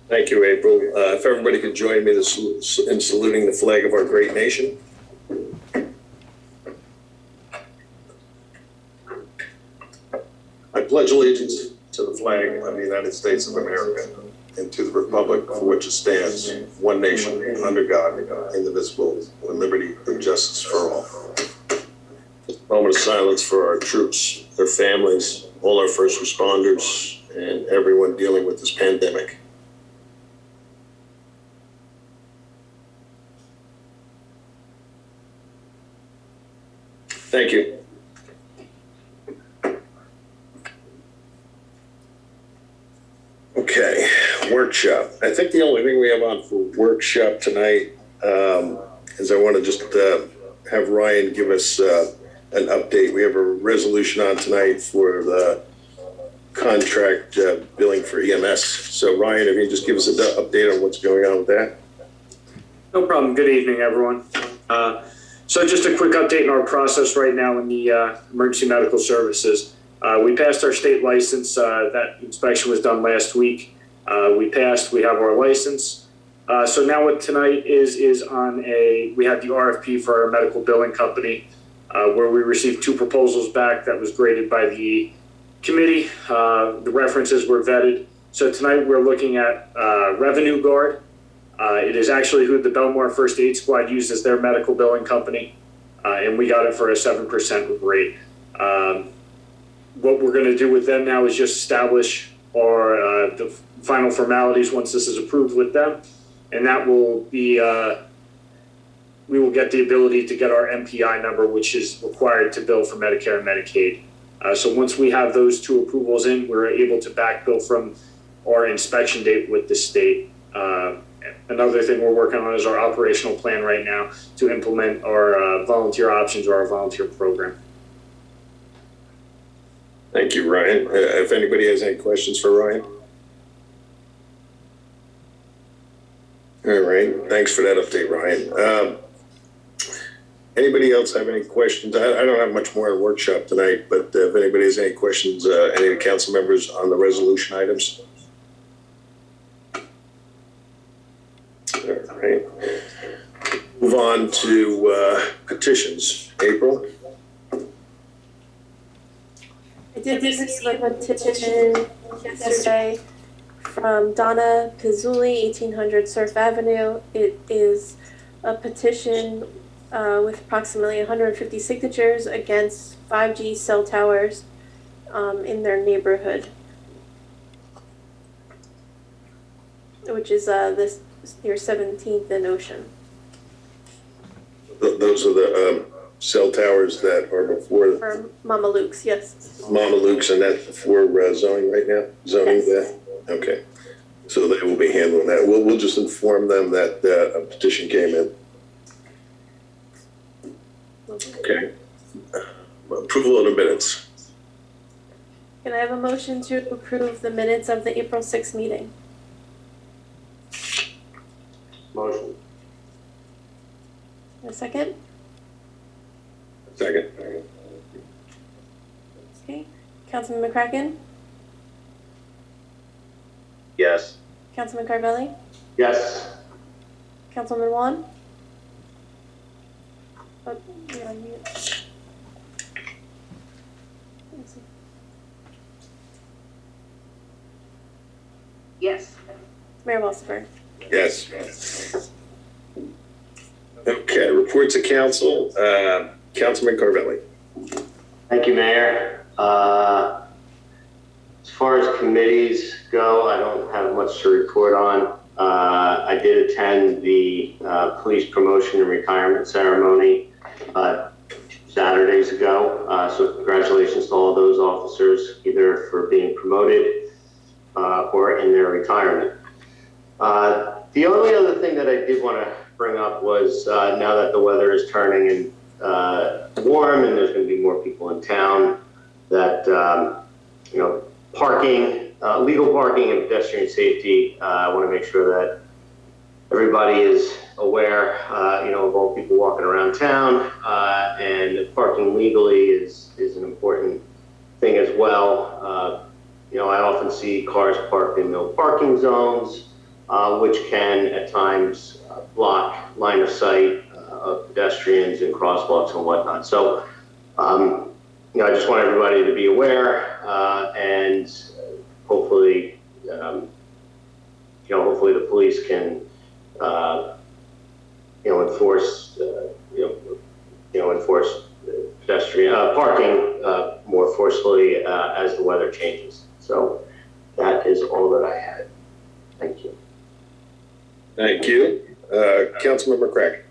Thank you, April. If everybody could join me in saluting the flag of our great nation. I pledge allegiance to the flag of the United States of America and to the republic for which it stands, one nation, under God, indivisible, with liberty and justice for all. Moment of silence for our troops, their families, all our first responders, and everyone dealing with this pandemic. Thank you. Okay, workshop. I think the only thing we have on for workshop tonight is I want to just have Ryan give us an update. We have a resolution on tonight for the contract billing for EMS. So Ryan, if you just give us an update on what's going on with that. No problem. Good evening, everyone. So just a quick update in our process right now in the emergency medical services. We passed our state license. That inspection was done last week. We passed. We have our license. So now what tonight is we had the RFP for our medical billing company, where we received 2 proposals back that was graded by the committee. The references were vetted. So tonight we're looking at Revenue Guard. It is actually who the Belmar First Aid Squad used as their medical billing company, and we got it for a 7% rate. What we're going to do with them now is just establish our the final formalities once this is approved with them, and that will be we will get the ability to get our MPI number, which is required to bill for Medicare and Medicaid. So once we have those 2 approvals in, we're able to back bill from our inspection date with the state. Another thing we're working on is our operational plan right now to implement our volunteer options or our volunteer program. Thank you, Ryan. If anybody has any questions for Ryan. All right, thanks for that update, Ryan. Anybody else have any questions? I don't have much more in workshop tonight, but if anybody has any questions, any of the council members on the resolution items. All right. Move on to petitions. April? I did receive a petition yesterday from Donna Pizzuli, 1800 Surf Avenue. It is a petition with approximately 150 signatures against 5G cell towers in their neighborhood, which is this near 17th and Ocean. Those are the cell towers that are before For Mama Luke's, yes. Mama Luke's, and that's before zoning right now? Zoning Yes. there? Okay. So they will be handling that. We'll just inform them that a petition came in. Okay. Approval of the minutes. Can I have a motion to approve the minutes of the April 6th meeting? Motion. A second? Second. Okay. Councilman McCracken? Yes. Councilman Carvelli? Yes. Councilman Wan? Oh, you're on mute. Let me see. Yes. Mayor Walsifer? Yes. Okay, reports of council. Councilman Carvelli. Thank you, Mayor. As far as committees go, I don't have much to report on. I did attend the police promotion and retirement ceremony 2 Saturdays ago. So congratulations to all of those officers, either for being promoted or in their retirement. The only other thing that I did want to bring up was now that the weather is turning and warm and there's going to be more people in town, that parking, legal parking and pedestrian safety, I want to make sure that everybody is aware of all people walking around town, and parking legally is an important thing as well. I often see cars parked in no parking zones. which can at times block line of sight of pedestrians and crosswalks and whatnot. So, I just want everybody to be aware, and hopefully, hopefully the police can, enforce, enforce pedestrian parking more forcefully as the weather changes. So that is all that I had. Thank you. Thank you. Councilmember Craig.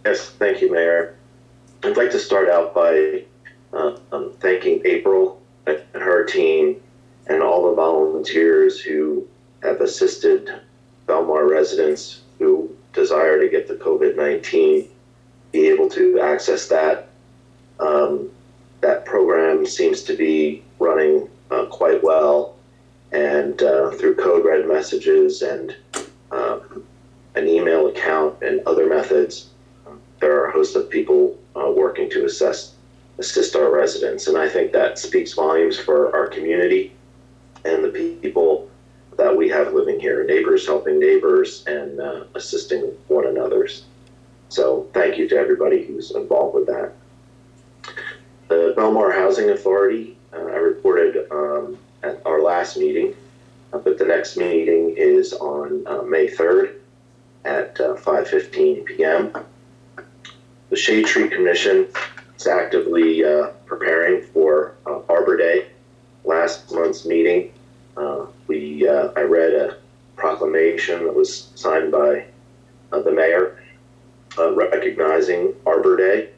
Yes, thank you, Mayor. I'd like to start out by thanking April and her team and all the volunteers who have assisted Belmar residents who desire to get the COVID-19, be able to access that. That program seems to be running quite well, and through code red messages and an email account and other methods, there are a host of people working to assist our residents. And I think that speaks volumes for our community and the people that we have living here, neighbors helping neighbors and assisting one another. So thank you to everybody who's involved with that. The Belmar Housing Authority, I reported at our last meeting, but the next meeting is on May 3rd at 5:15 p.m. The Shade Tree Commission is actively preparing for Arbor Day. Last month's meeting, I read a proclamation that was signed by the mayor recognizing Arbor Day.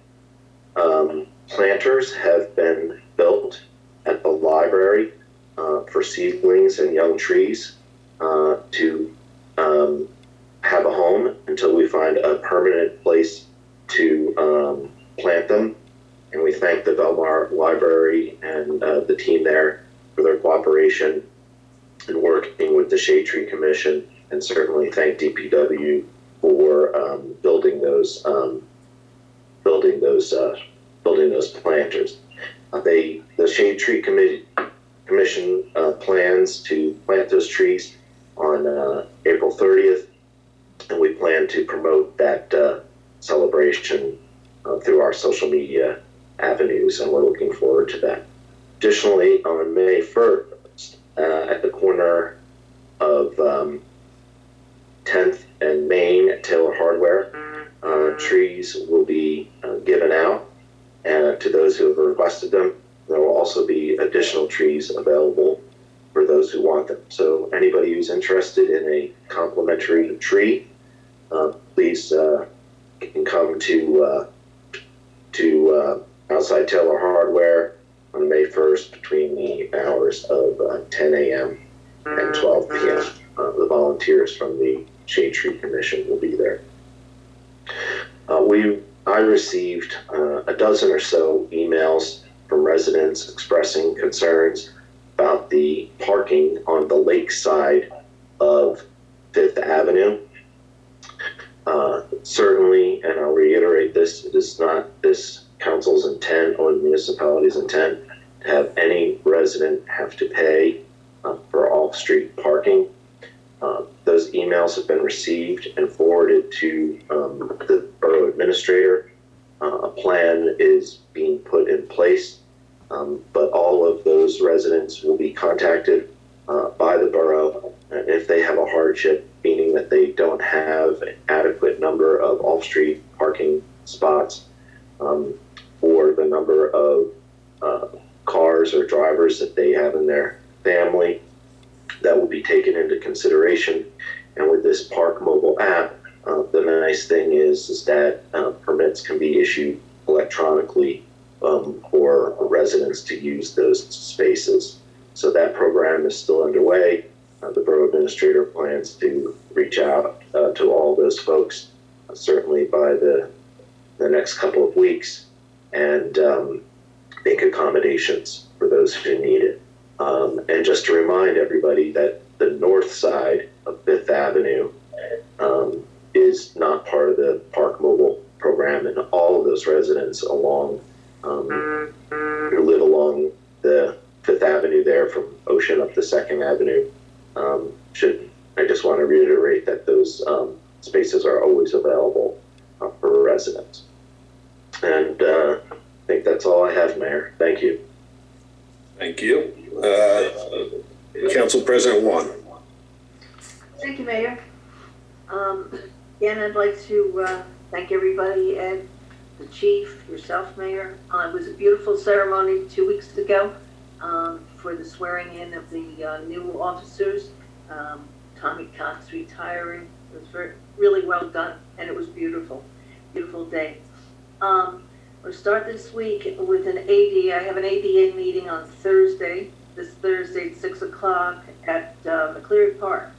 Planters have been built at the library for seedlings and young trees to have a home until we find a permanent place to plant them. And we thank the Belmar Library and the team there for their cooperation in working with the Shade Tree Commission, and certainly thank DPW for building those planters. The Shade Tree Commission plans to plant those trees on April 30th, and we plan to promote that celebration through our social media avenues, and we're looking forward to that. Additionally, on May 1st, at the corner of 10th and Main at Taylor Hardware, trees will be given out to those who have requested them. There will also be additional trees available for those who want them. So anybody who's interested in a complimentary tree, please can come to outside Taylor Hardware on May 1st between the hours of 10 a.m. and 12 p.m. The volunteers from the Shade Tree Commission will be there. I received a dozen or so emails from residents expressing concerns about the parking on the lake side of Fifth Avenue. Certainly, and I'll reiterate this, it is not this council's intent or the municipality's intent to have any resident have to pay for off-street parking. Those emails have been received and forwarded to the borough administrator. A plan is being put in place, but all of those residents will be contacted by the borough if they have a hardship, meaning that they don't have an adequate number of off-street parking spots or the number of cars or drivers that they have in their family. That will be taken into consideration. And with this Park mobile app, the nice thing is that permits can be issued electronically for residents to use those spaces. So that program is still underway. The borough administrator plans to reach out to all those folks, certainly by the next couple of weeks, and make accommodations for those who need it. And just to remind everybody that the north side of Fifth Avenue is not part of the Park Mobile program, and all of those residents along who live along the Fifth Avenue there from Ocean up to 2nd Avenue should I just want to reiterate that those spaces are always available for residents. And I think that's all I have, Mayor. Thank you. Thank you. Council President Juan. Thank you, Mayor. Again, I'd like to thank everybody, Ed, the chief, yourself, Mayor. It was a beautiful ceremony 2 weeks ago for the swearing in of the new officers. Tommy Cox retiring. It was really well done, and it was beautiful. Beautiful day. We'll start this week with an AD. I have an ADA meeting on Thursday, this Thursday at 6 o'clock at McCleary Park.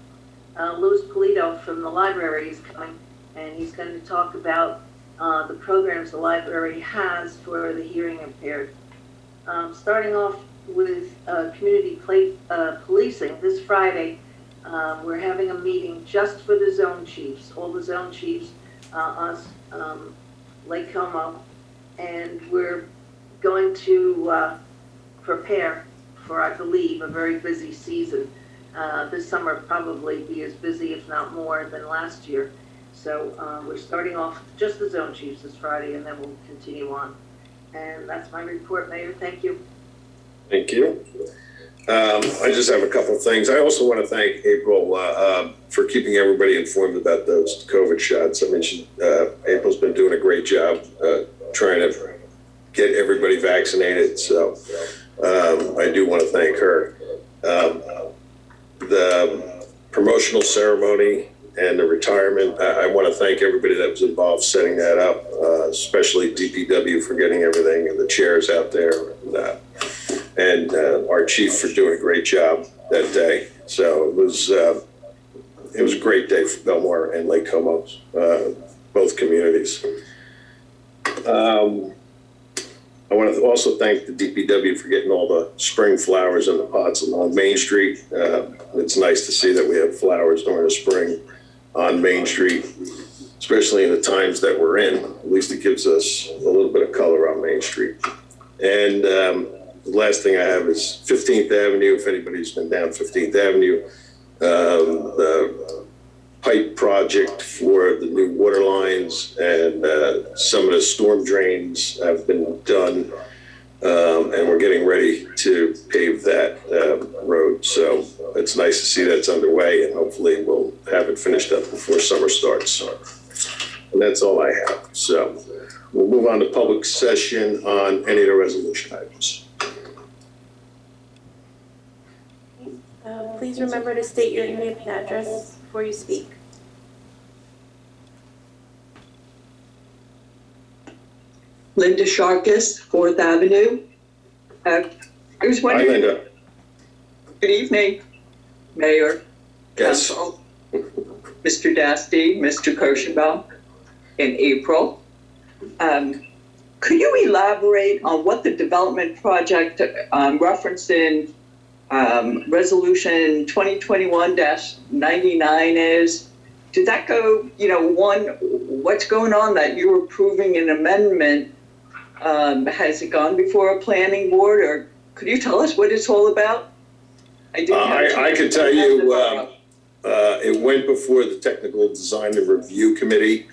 Louis Polito from the library is coming, and he's going to talk about the programs the library has for the hearing impaired. Starting off with community policing, this Friday, we're having a meeting just for the zone chiefs, all the zone chiefs, us, Lake Como, and we're going to prepare for, I believe, a very busy season. This summer probably be as busy, if not more, than last year. So we're starting off just the zone chiefs this Friday, and then we'll continue on. And that's my report, Mayor. Thank you. Thank you. I just have a couple of things. I also want to thank April for keeping everybody informed about those COVID shots. I mentioned April's been doing a great job trying to get everybody vaccinated. So I do want to thank her. The promotional ceremony and the retirement, I want to thank everybody that was involved setting that up, especially DPW for getting everything and the chairs out there, and our chief for doing a great job that day. So it was a great day for Belmar and Lake Como, both communities. I want to also thank the DPW for getting all the spring flowers in the pots along Main Street. It's nice to see that we have flowers during the spring on Main Street, especially in the times that we're in. At least it gives us a little bit of color on Main Street. And the last thing I have is 15th Avenue. If anybody's been down 15th Avenue, the pipe project for the new water lines and some of the storm drains have been done, and we're getting ready to pave that road. So it's nice to see that's underway, and hopefully we'll have it finished up before summer starts. And that's all I have. So we'll move on to public session on any of the resolution items. Please remember to state your name and address before you speak. Linda Sharkus, 4th Avenue. I was Hi, wondering, Linda. good evening, Mayor, Yes. Council, Mr. Dasty, Mr. Kirschenbaum, and April. Could you elaborate on what the development project referenced in Resolution 2021-99 is? Did that go, what's going on that you're approving an amendment? Has it gone before a planning board, or could you tell us what it's all about? I could tell you it went before the Technical Design and Review Committee.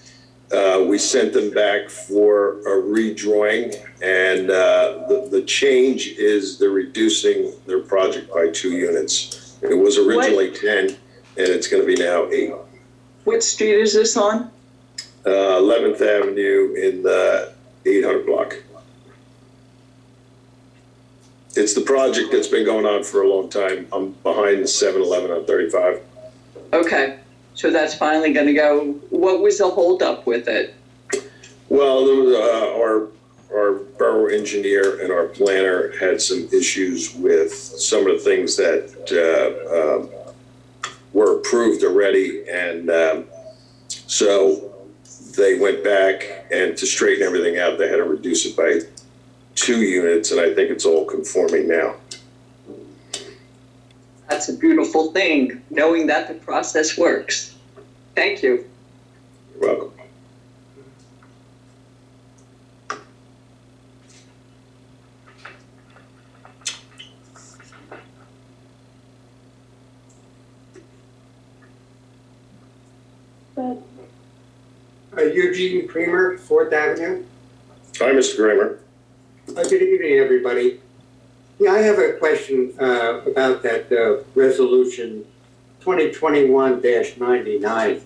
We sent them back for a redrawing, and the change is they're reducing their project by 2 units. It was originally 10, and it's going to be now 8. What street is this on? 11th Avenue in the 800 block. It's the project that's been going on for a long time. I'm behind the 7-Eleven on 35. Okay, so that's finally going to go. What was the holdup with it? Well, our borough engineer and our planner had some issues with some of the things that were approved already, and so they went back, and to straighten everything out, they had to reduce it by 2 units, and I think it's all conforming now. That's a beautiful thing, knowing that the process works. Thank you. You're welcome. But Eugene Creamer, 4th Avenue. Hi, Mr. Kramer. Good evening, everybody. Yeah, I have a question about that resolution 2021-99.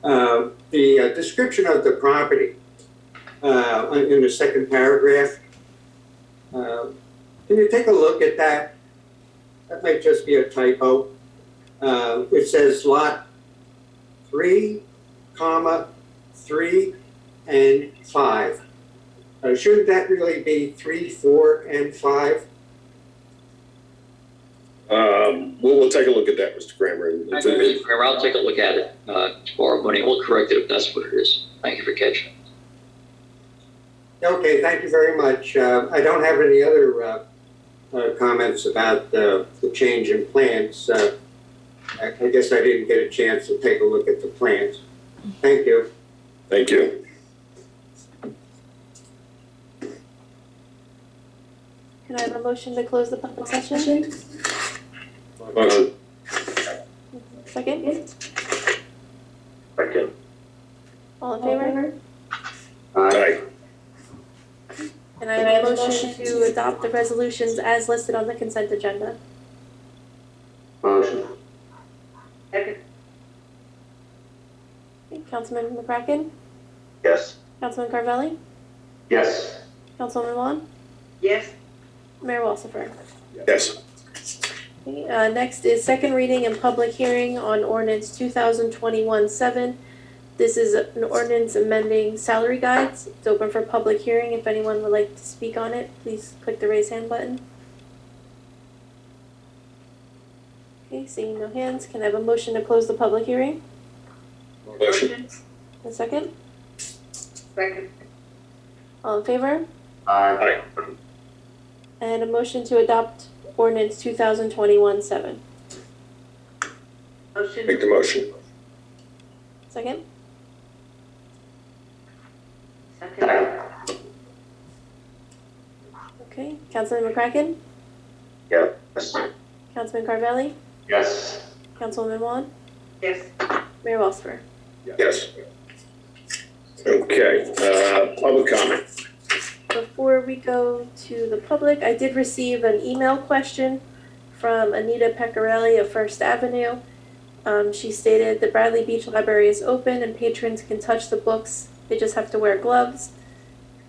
The description of the property in the second paragraph. Can you take a look at that? That might just be a typo. It says lot 3, 3 and 5. Shouldn't that really be 3, 4, and 5? We'll take a look at that, Mr. Kramer. Mr. Kramer, I'll take a look at it tomorrow morning. We'll correct it if that's what it is. Thank you for catching it. Okay, thank you very much. I don't have any other comments about the change in plans. I guess I didn't get a chance to take a look at the plans. Thank you. Thank you. can I have a motion to close the public session? Motion. Second? Second. All in favor? Aye. Can I have a motion to adopt the resolutions as listed on the consent agenda? Motion. Second. Okay, Councilman McCracken? Yes. Councilman Carvelli? Yes. Councilwoman Juan? Yes. Mayor Walsifer? Yes. Okay, next is second reading and public hearing on ordinance 2021-7. This is an ordinance amending salary guides. It's open for public hearing. If anyone would like to speak on it, please click the raise hand button. Okay, seeing no hands, can I have a motion to close the public hearing? Motion. A second? Second. All in favor? Aye. And a motion to adopt ordinance 2021-7. Motion. Make the motion. Second? Second. Okay, Councilman McCracken? Yes. Councilman Carvelli? Yes. Councilwoman Juan? Yes. Mayor Walsifer? Yes. Okay, public comment. Before we go to the public, I did receive an email question from Anita Pecorelli of First Avenue. She stated the Bradley Beach Library is open and patrons can touch the books. They just have to wear gloves.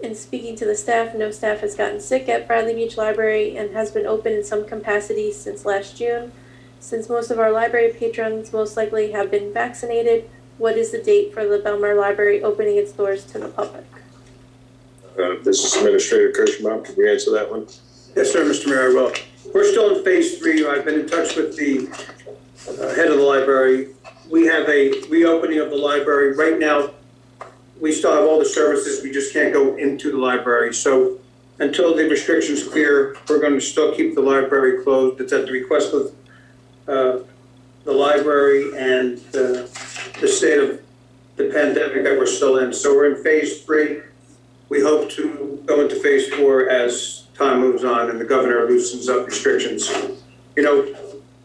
In speaking to the staff, no staff has gotten sick at Bradley Beach Library and has been open in some capacity since last June. Since most of our library patrons most likely have been vaccinated, what is the date for the Belmar Library opening its doors to the public? This is Administrator Kirschbaum. Can we answer that one? Yes, sir, Mr. Mayor, I will. We're still in phase 3. I've been in touch with the head of the library. We have a reopening of the library. Right now, we still have all the services. We just can't go into the library. So until the restrictions clear, we're going to still keep the library closed. It's at the request of the library and the state of the pandemic that we're still in. So we're in phase 3. We hope to go into phase 4 as time moves on and the governor loosens up restrictions. You know,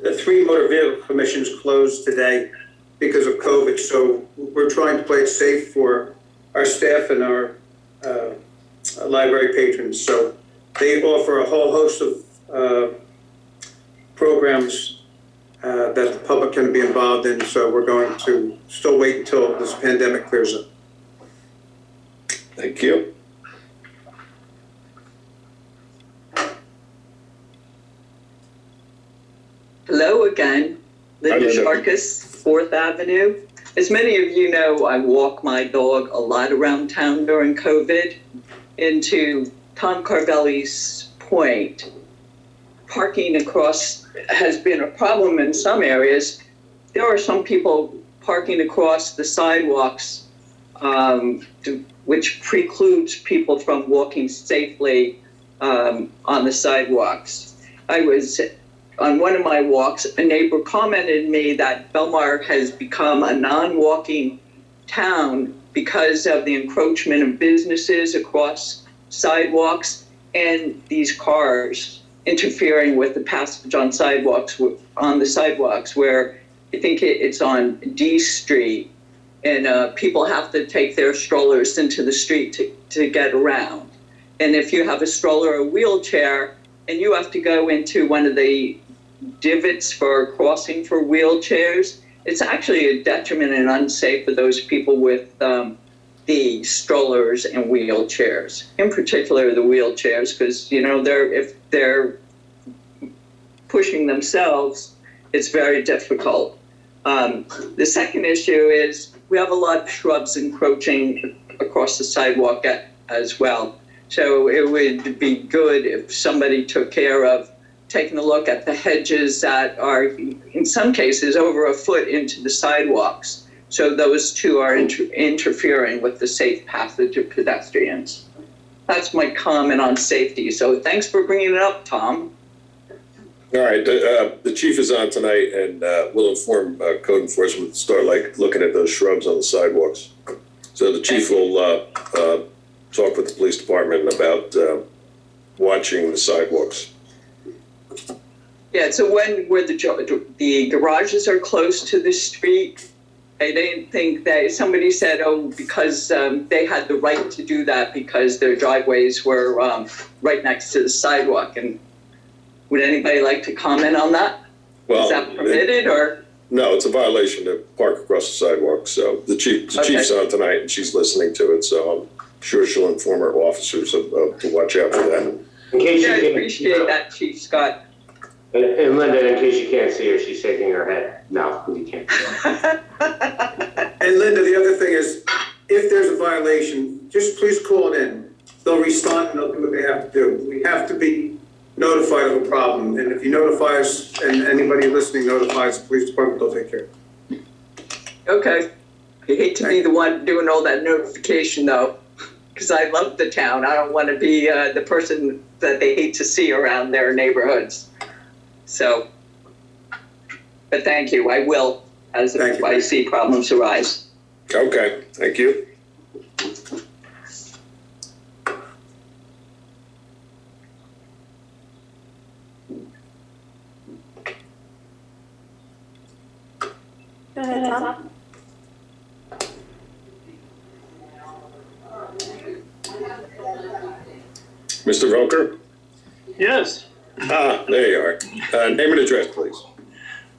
the 3 motor vehicle commissions closed today because of COVID, so we're trying to play it safe for our staff and our library patrons. So they offer a whole host of programs that the public can be involved in, so we're going to still wait until this pandemic clears up. Thank you. Hello again, Linda Linda. Marcus, 4th Avenue. As many of you know, I walk my dog a lot around town during COVID. And to Tom Carvelli's point, parking across has been a problem in some areas. There are some people parking across the sidewalks, which precludes people from walking safely on the sidewalks. I was on one of my walks, a neighbor commented to me that Belmar has become a non-walking town because of the encroachment of businesses across sidewalks and these cars interfering with the passage on sidewalks, on the sidewalks, where I think it's on D Street. and people have to take their strollers into the street to get around. And if you have a stroller or a wheelchair and you have to go into one of the divots for crossing for wheelchairs, it's actually a detriment and unsafe for those people with the strollers and wheelchairs, in particular the wheelchairs, because if they're pushing themselves, it's very difficult. The second issue is we have a lot of shrubs encroaching across the sidewalk as well. So it would be good if somebody took care of taking a look at the hedges that are, in some cases, over a foot into the sidewalks. So those two are interfering with the safe passage of pedestrians. That's my comment on safety. So thanks for bringing it up, Tom. All right, the chief is on tonight, and we'll inform code enforcement to start looking at those shrubs on the sidewalks. So the chief will talk with the police department about watching the sidewalks. Yeah, so where the garages are close to the street, I didn't think that somebody said, because they had the right to do that because their driveways were right next to the sidewalk. And would anybody like to comment on that? Well, is that permitted or? No, it's a violation to park across the sidewalk. So the chief's on tonight and she's listening to it. So I'm sure she'll inform her officers to watch out for that. In case I you appreciate that, Chief Scott. And Linda, in case you can't see her, she's shaking her head. No, you can't. And Linda, the other thing is, if there's a violation, just please call it in. They'll respond and they'll do what they have to do. We have to be notified of a problem, and if you notify us, and anybody listening notifies the police department, they'll take care of it. Okay. I hate to be the one doing all that notification though, because I love the town. I don't want to be the person that they hate to see around their neighborhoods. So, but thank you. I will, as I see problems arise. Okay, thank you. Go ahead, Tom. Mr. Volker? Yes, There you are. Name and address, please.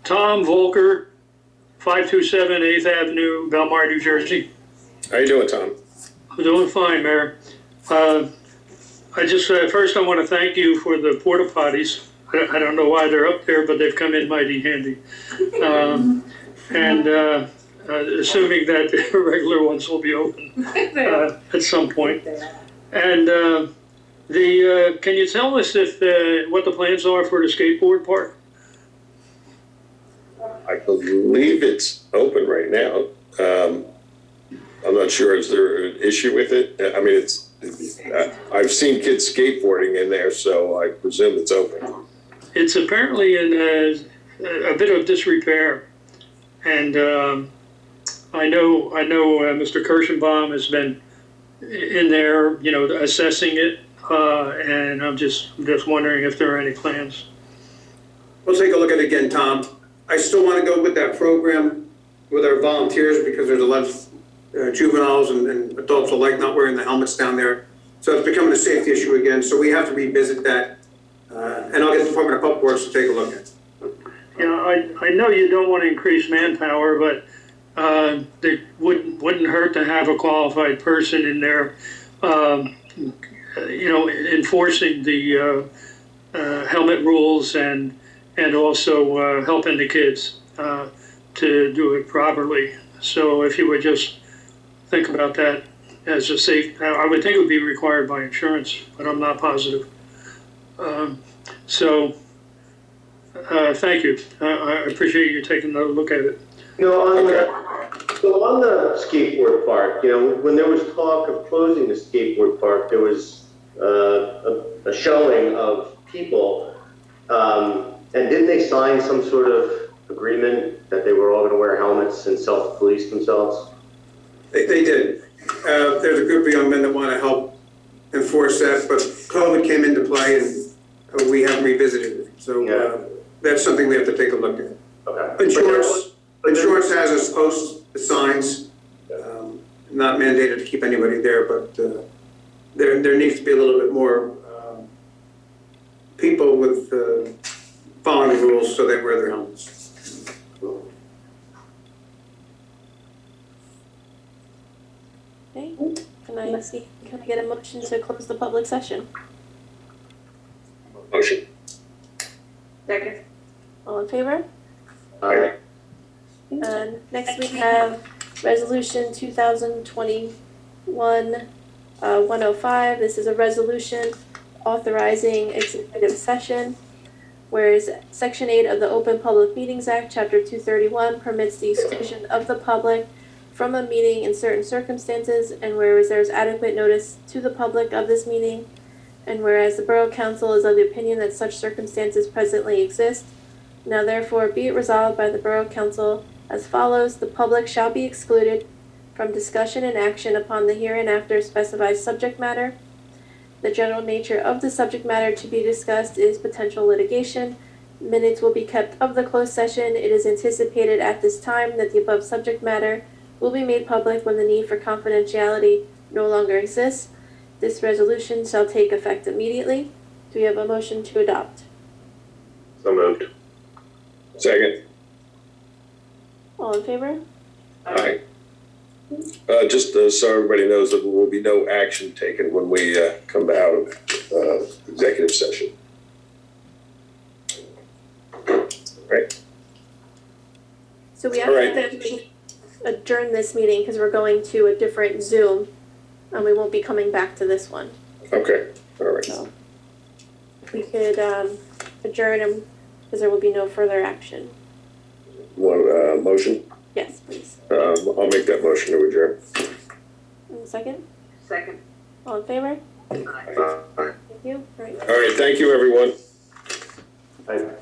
Tom Volker, 527 8th Avenue, Belmar, New Jersey. How you doing, Tom? I'm doing fine, Mayor. I just, first I want to thank you for the porta potties. I don't know why they're up there, but they've come in mighty handy. Assuming that the regular ones will be open at some point. And can you tell us if what the plans are for the skateboard park? I believe it's open right now. I'm not sure, is there an issue with it? I mean, I've seen kids skateboarding in there, so I presume it's open. It's apparently in a bit of disrepair. And I know Mr. Kirschenbaum has been in there, assessing it. And I'm just wondering if there are any plans. We'll take a look at it again, Tom. I still want to go with that program with our volunteers because there's a lot of juveniles and adults alike not wearing the helmets down there. So it's becoming a safety issue again. So we have to revisit that. And I'll get the Department of Public Works to take a look at it. I know you don't want to increase manpower, but it wouldn't hurt to have a qualified person in there, enforcing the helmet rules and also helping the kids to do it properly. So if you would just think about that as a safe, I would think it would be required by insurance, but I'm not positive. Thank you. I appreciate you taking another look at it. On the skateboard park, when there was talk of closing the skateboard park, there was a showing of people, and didn't they sign some sort of agreement that they were all going to wear helmets and self-police themselves? They did. There's a group of young men that want to help enforce that, but COVID came into play and we haven't revisited it. So that's something we have to take a look at. Okay. Insurance has us post the signs not mandated to keep anybody there, but there needs to be a little bit more people with following the rules so they wear their helmets. Okay, can I get a motion to close the public session? Motion. Second. All in favor? Aye. And next we have Resolution 2021-105. This is a resolution authorizing executive session, whereas Section 8 of the Open Public Meetings Act, Chapter 231, permits the exclusion of the public from a meeting in certain circumstances, and whereas there is adequate notice to the public of this meeting, and whereas the Borough Council is of the opinion that such circumstances presently exist, now therefore be it resolved by the Borough Council as follows: the public shall be excluded from discussion and action upon the hereinafter specified subject matter. The general nature of the subject matter to be discussed is potential litigation. Minutes will be kept of the closed session. It is anticipated at this time that the above subject matter will be made public when the need for confidentiality no longer exists. This resolution shall take effect immediately. Do we have a motion to adopt? So moved. Second. All in favor? Aye. Just so everybody knows that there will be no action taken when we come out of executive session. Right. So we All right. have to adjourn this meeting because we're going to a different Zoom, and we won't be coming back to this one. Okay, all right. So if we could adjourn them because there will be no further action. One motion? Yes, please. I'll make that motion to adjourn. And second? Second. All in favor? Aye. Thank you. All right. All right, thank you, everyone. Aye.